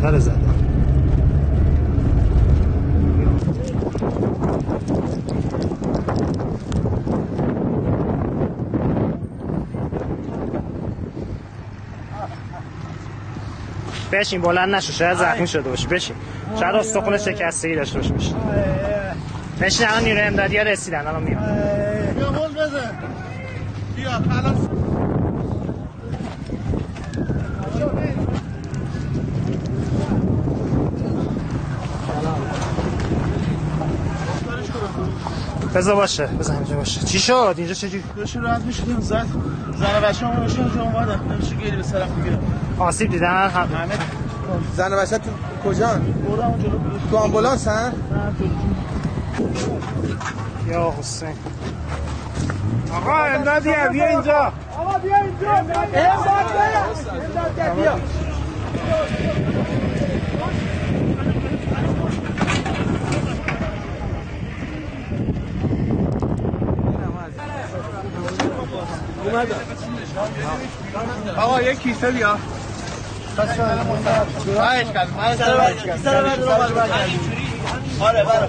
دختر زده. بشین بلند نشو، شاید زخمی شده باشی. بشین، شاید استخون شکستگی داشته باشی. بشین، الان نیروی امدادی ها رسیدن، الان میان. بیا بول بزن. بیا خلاص. بذار باشه، بذار اینجا باشه. چی شد؟ اینجا چجوری؟ داشت راحت میشدیم زن بچه‌مون بشه اینجا اومدن. نمیشه گیری به سرم میگیره. آسیب دیدن؟ همه زن و بچه تو کجان؟ برو همون جلو. تو آمبولانس هن؟ نه تو. یا حسین. آقا امدادی بیا اینجا. آقا بیا اینجا. امداد بیا. آقا یک کیسه بیا. خواهش کردم. آره برو.